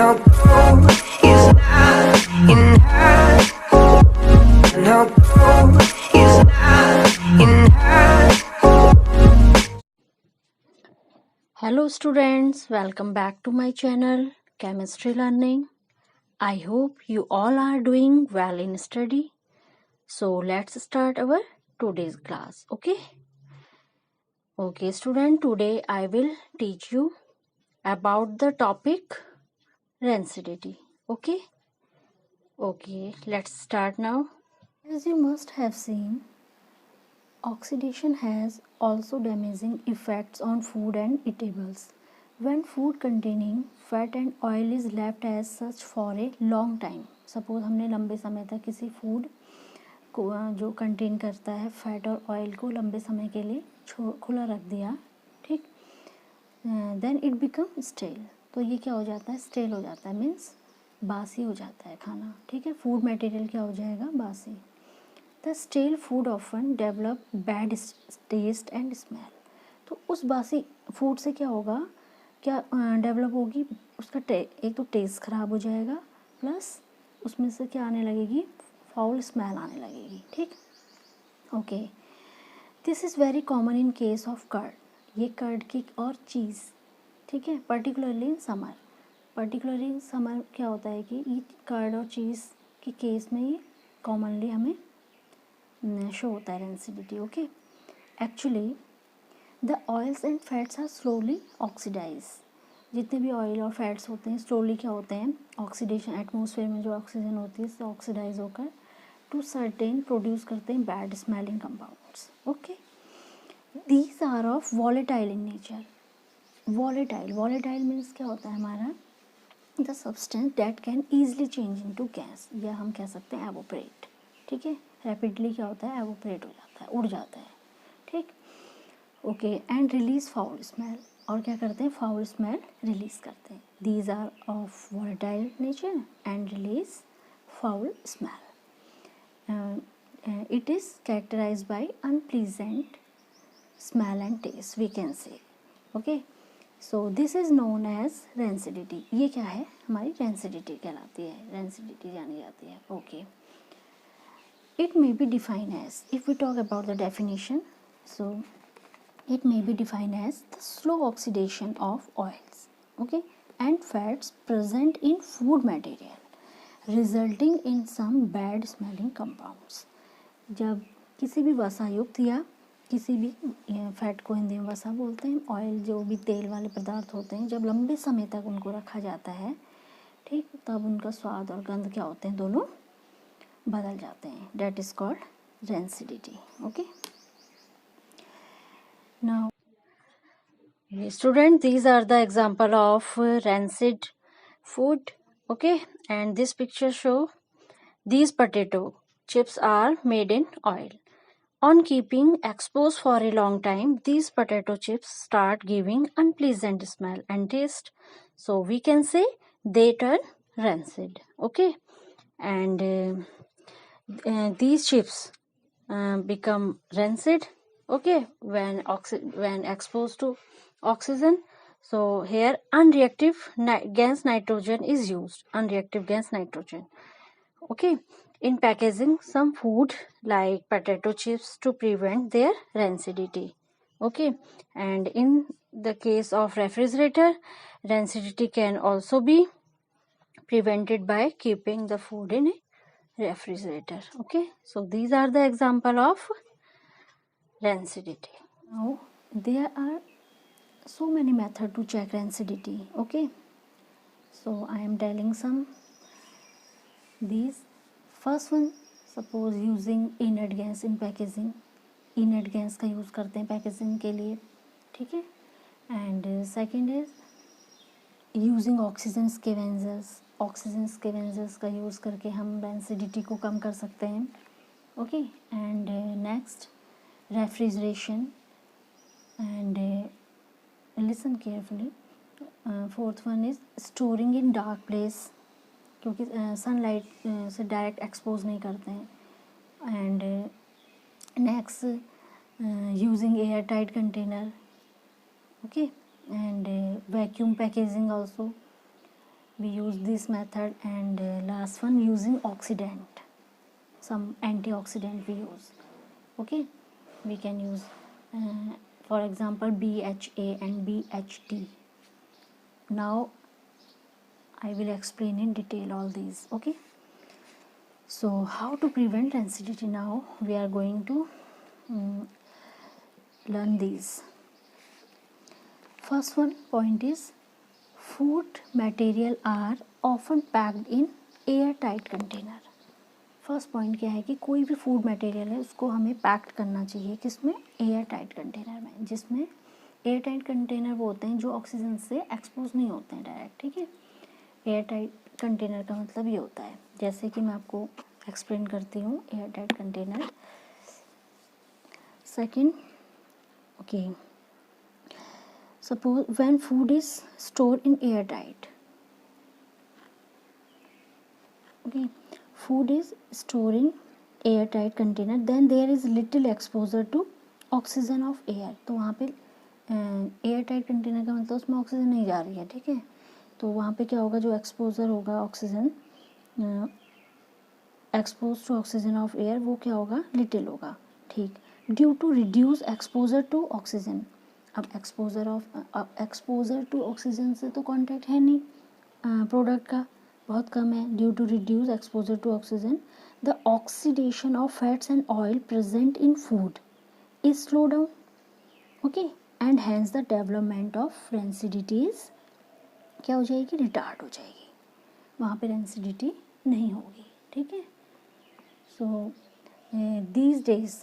No gold is not enough. No gold is not enough. Hello students, welcome back to my channel Chemistry Learning. I hope you all are doing well in study. So let's start our today's class, okay? Okay student, today I will teach you about the topic rancidity, okay? Okay, let's start now. As you must have seen, oxidation has also damaging effects on food and eatables. When food containing fat and oil is left as such for a long time, suppose हमने लंबे समय तक किसी food को जो contain करता है fat और ऑयल को लंबे समय के लिए खुला रख दिया, ठीक, देन इट बिकम स्टेल. तो ये क्या हो जाता है, स्टेल हो जाता है, मीन्स बासी हो जाता है खाना, ठीक है. फूड मटेरियल क्या हो जाएगा, बासी. The stele food often develop bad taste and smell. तो उस बासी फूड से क्या होगा, क्या डेवलप होगी, उसका एक तो टेस्ट ख़राब हो जाएगा, प्लस उसमें से क्या आने लगेगी, फाउल स्मेल आने लगेगी, ठीक. Okay, this is very common in case of curd. ये कर्ड की और चीज़, ठीक है, particularly in summer. Particularly in summer क्या होता है कि ये कर्ड और चीज़ के केस में ये कॉमनली हमें शो होता है rancidity, okay. Actually the oils and fats are slowly oxidize. जितने भी ऑयल और फैट्स होते हैं स्लोली क्या होते हैं, ऑक्सीडेशन, एटमॉस्फेयर में जो ऑक्सीजन होती है इससे ऑक्सीडाइज होकर टू सर्टेन प्रोड्यूस करते हैं bad smelling compounds, okay. These are of volatile in nature. Volatile means क्या होता है हमारा, the substance that can easily change into gas, या हम कह सकते हैं एवोपरेट, ठीक है. रैपिडली क्या होता है, एवोपरेट हो जाता है, उड़ जाता है, ठीक. Okay, and release foul smell. और क्या करते हैं, फाउल स्मेल रिलीज करते हैं. These are of volatile nature and release foul smell. It is characterized by unpleasant smell and taste, we can say, okay. So this is known as rancidity. ये क्या है, हमारी रेंसिडिटी कहलाती है, rancidity जानी जाती है, okay. It may be defined as, if we talk about the definition, so it may be defined as the slow oxidation of oils, okay, and fats present in food material, resulting in some bad smelling compounds. जब किसी भी वसायुक्त या किसी भी fat को हिंदी में वसा बोलते हैं, ऑयल जो भी तेल वाले पदार्थ होते हैं, जब लंबे समय तक उनको रखा जाता है, ठीक, तब उनका स्वाद और गंध क्या होते हैं, दोनों बदल जाते हैं. That is called rancidity, okay. Now student, these are the example of rancid food, okay, and this picture show these potato chips are made in oil. On keeping exposed for a long time, these potato chips start giving unpleasant smell and taste, so we can say they turn rancid, okay. And these chips become rancid, okay, when exposed to oxygen. So here unreactive gas nitrogen is used, unreactive gas nitrogen, okay, in packaging some food like potato chips to prevent their rancidity, okay. And in the case of refrigerator, rancidity can also be prevented by keeping the food in a refrigerator, okay. So these are the example of rancidity. Now there are so many methods to check rancidity, okay. So I am telling some these. First one, suppose using inert gas in packaging. Inert gas का use करते हैं packaging के लिए, ठीक है. And second is using oxygen scavengers. Oxygen scavengers का use करके हम रेंसिडिटी को कम कर सकते हैं, okay. And next refrigeration. And listen carefully, fourth one is storing in dark place, क्योंकि सनलाइट से डायरेक्ट एक्सपोज नहीं करते हैं. And next using air tight container, okay, and vacuum packaging also. we use this method. And last one, using oxidant, some antioxidant we use. Okay, we can use for example BHA and BHT. Now I will explain in detail all these. Okay, so how to prevent rancidity? Now we are going to learn these. First one point is, food material are often packed in airtight container. First point क्या है कि कोई भी food material है उसको हमें packed करना चाहिए किसमें, एयर टाइट कंटेनर में, जिसमें एयर टाइट कंटेनर वो होते हैं जो ऑक्सीजन से एक्सपोज नहीं होते हैं डायरेक्ट, ठीक है। एयर टाइट कंटेनर का मतलब ये होता है, जैसे कि मैं आपको एक्सप्लेन करती हूँ air tight container. Second, okay, suppose when food is store in air tight, okay, food is stored in airtight container, then there is little exposure to oxygen of air. तो वहाँ पे एयर टाइट कंटेनर का मतलब उसमें oxygen नहीं जा रही है, ठीक है। तो वहाँ पे क्या होगा, जो एक्सपोजर होगा oxygen, expose to oxygen of air, वो क्या होगा, लिटिल होगा, ठीक। Due to reduce exposure to oxygen, अब एक्सपोजर टू ऑक्सीजन से तो कॉन्टैक्ट है नहीं प्रोडक्ट का, बहुत कम है। Due to reduce exposure to oxygen, the oxidation of fats and oil present in food is slow down, okay, and hence the development of rancidities क्या हो जाएगी, रिटार्ड हो जाएगी, वहाँ पे रेंसिडिटी नहीं होगी, ठीक है। So these days,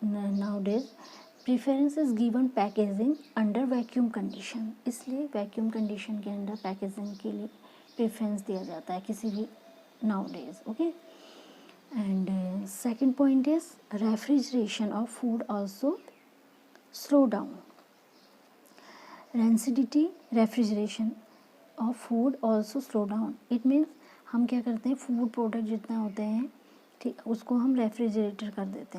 now days, preference is given packaging under vacuum condition, इसलिए वैक्यूम कंडीशन के अंदर पैकेजिंग के लिए प्रेफरेंस दिया जाता है किसी भी now days, okay. And second point is, refrigeration of food also slow down rancidity, refrigeration of food also slow down, it means हम क्या करते हैं, फूड प्रोडक्ट जितना होते हैं, ठीक, उसको हम रेफ्रिजरेट कर देते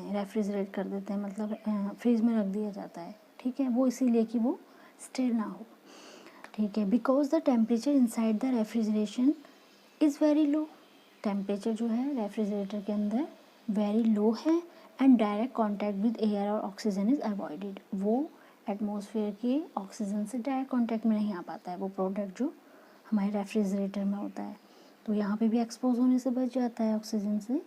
हैं, मतलब फ्रीज में रख दिया जाता है, ठीक है, वो इसीलिए कि वो स्टिल ना हो, ठीक है। Because the temperature inside the refrigeration is very low, temperature जो है रेफ्रिजरेटर के अंदर वेरी लो है, and direct contact with air और ऑक्सीजन इज़ अवॉइडेड, वो एटमॉस्फेयर के ऑक्सीजन से डायरेक्ट कॉन्टैक्ट में नहीं आ पाता है वो प्रोडक्ट जो हमारे रेफ्रिजरेटर में होता है, तो यहाँ पे भी एक्सपोज होने से बच जाता है ऑक्सीजन से,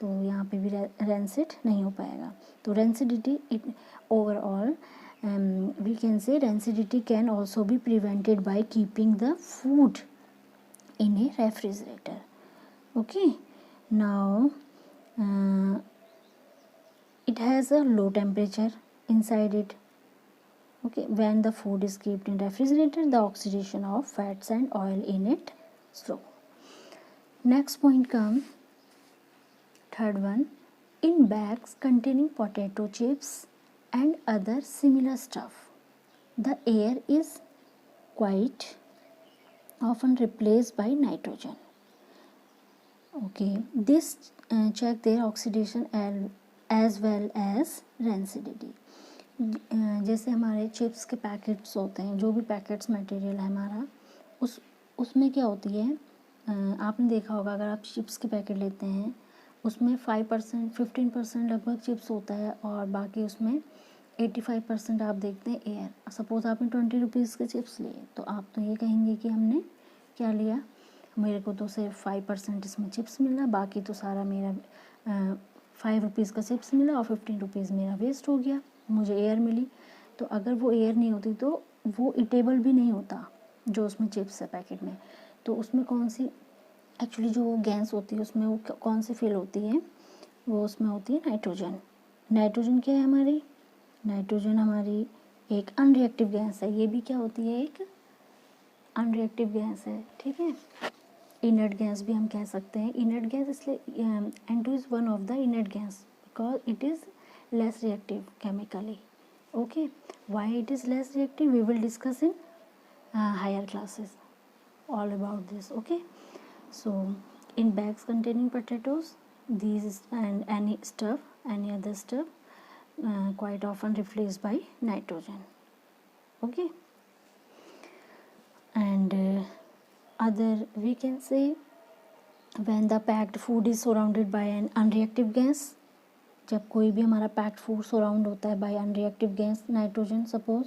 तो यहाँ पे भी रेंसिड नहीं हो पाएगा। तो rancidity, it overall we can say rancidity can also be prevented by keeping the food in a refrigerator, okay. Now it has a low temperature inside it, okay. When the food is kept in refrigerator, the oxidation of fats and oil in it slow. Next point come, third one, in bags containing potato chips and other similar stuff, the air is quite often replaced by nitrogen, okay. This check their oxidation as well as rancidity. जैसे हमारे chips के packets होते हैं, जो भी packets material है हमारा, उसमें क्या होती है, आपने देखा होगा अगर आप चिप्स के पैकेट लेते हैं उसमें 5% 15% लगभग चिप्स होता है, और बाकी उसमें 85% आप देखते हैं एयर। सपोज़ आपने 20 रुपीज़ के चिप्स लिए, तो आप तो ये कहेंगे कि हमने क्या लिया, मेरे को तो सिर्फ 5% इसमें चिप्स मिला, बाकी तो सारा मेरा 5 रुपीज़ का चिप्स मिला और 15 रुपीज़ मेरा वेस्ट हो गया, मुझे एयर मिली। तो अगर वो एयर नहीं होती तो वो इटेबल भी नहीं होता जो उसमें चिप्स है पैकेट में, तो उसमें कौन सी एक्चुअली जो गैस होती है उसमें वो कौन सी फिल होती है, वो उसमें होती है नाइट्रोजन। नाइट्रोजन क्या है हमारी, नाइट्रोजन हमारी एक अनरिएक्टिव गैस है, ये भी क्या होती है, एक अनरिएक्टिव गैस है, ठीक है। इनर्ट गैस भी हम कह सकते हैं, इनर्ट गैस इसलिए N2 is one of the inert gas because it is less reactive chemically, okay. Why it is less reactive we will discuss in higher classes all about this, okay. So in bags containing potatoes, these and any other stuff quite often replaced by nitrogen, okay. And other we can say when the packed food is surrounded by an unreactive gas, जब कोई भी हमारा packed food surround होता है by unreactive gas nitrogen, suppose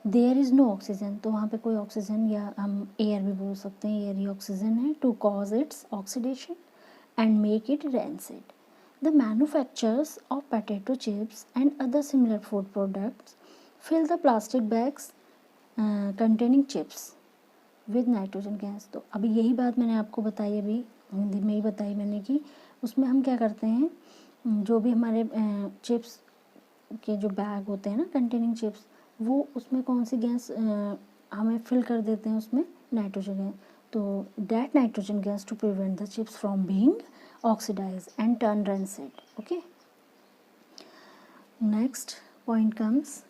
there is no oxygen, तो वहाँ पे कोई ऑक्सीजन या हम एयर भी बोल सकते हैं, एयर ही ऑक्सीजन है, to cause its oxidation and make it rancid. The manufacturers of potato chips and other similar food products fill the plastic bags containing chips with nitrogen gas. तो अभी यही बात मैंने आपको बताई, अभी हिंदी में ही बताई मैंने कि उसमें हम क्या करते हैं, जो भी हमारे चिप्स के जो बैग होते हैं ना कंटेनिंग चिप्स, वो उसमें कौन सी गैस हमें फिल कर देते हैं, उसमें नाइट्रोजन गैस. तो that nitrogen gas to prevent the chips from being oxidize and turn rancid. Okay, next point comes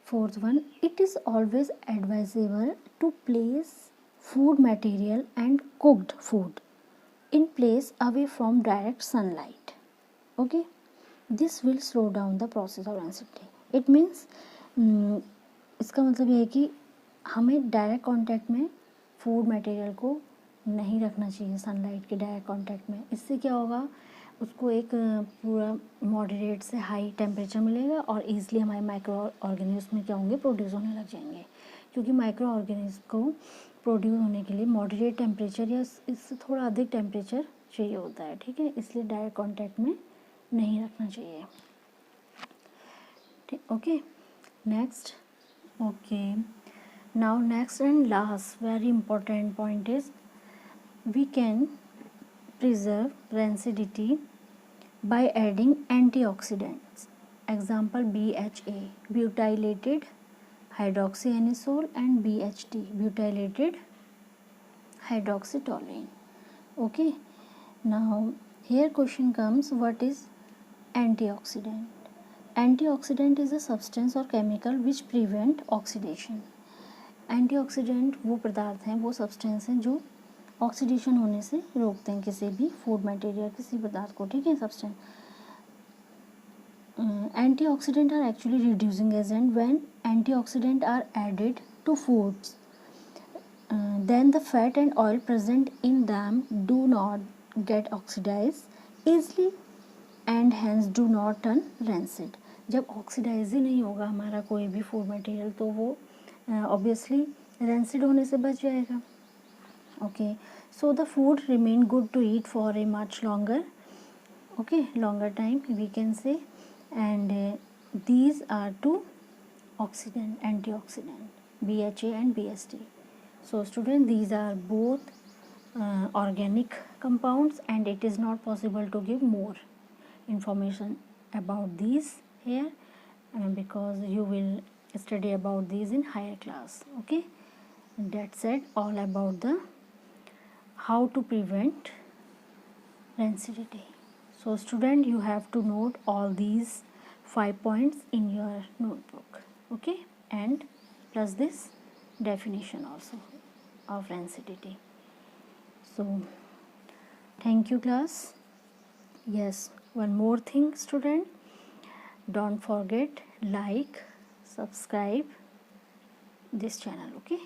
fourth one, it is always advisable to place food material and cooked food in place away from direct sunlight. Okay, this will slow down the process of rancidity. It means इसका मतलब ये है कि हमें direct contact में food material को नहीं रखना चाहिए, सनलाइट के डायरेक्ट कांटेक्ट में. इससे क्या होगा, उसको एक पूरा मॉडरेट से हाई टेम्परेचर मिलेगा और ईज़िली हमारे माइक्रो ऑर्गेनिज्म में क्या होंगे, प्रोड्यूस होने लग जाएंगे. क्योंकि माइक्रो ऑर्गेनिज्म को प्रोड्यूस होने के लिए मॉडरेट टेम्परेचर या इससे थोड़ा अधिक टेम्परेचर चाहिए होता है. ठीक है, इसलिए डायरेक्ट कांटेक्ट में नहीं रखना चाहिए. ठीक, okay, next. Okay, now next and last very important point is we can preserve rancidity by adding antioxidants. Example BHA, butylated hydroxyanisole, and BHT, butylated hydroxytoluene. Okay, now here question comes, what is antioxidant? Antioxidant is a substance or chemical which prevent oxidation. Antioxidant वो पदार्थ हैं, वो substance हैं जो oxidation होने से रोकते हैं किसी भी फूड मटेरियल, किसी पदार्थ को. ठीक है, substance. Antioxidant are actually reducing agent. When antioxidant are added to foods then the fat and oil present in them do not get oxidize easily and hence do not turn rancid. जब oxidize ही नहीं होगा हमारा कोई भी food material, तो वो obviously rancid होने से बच जाएगा. Okay, so the food remain good to eat for a much longer, longer time we can say, and these are two antioxidant BHA and BST. So student, these are both organic compounds and it is not possible to give more information about these here because you will study about these in higher class. Okay, that's it, all about the how to prevent rancidity. So student, you have to note all these 5 points in your notebook. Okay, and plus this definition also of rancidity. So thank you class. Yes, one more thing student, don't forget like, subscribe this channel. Okay.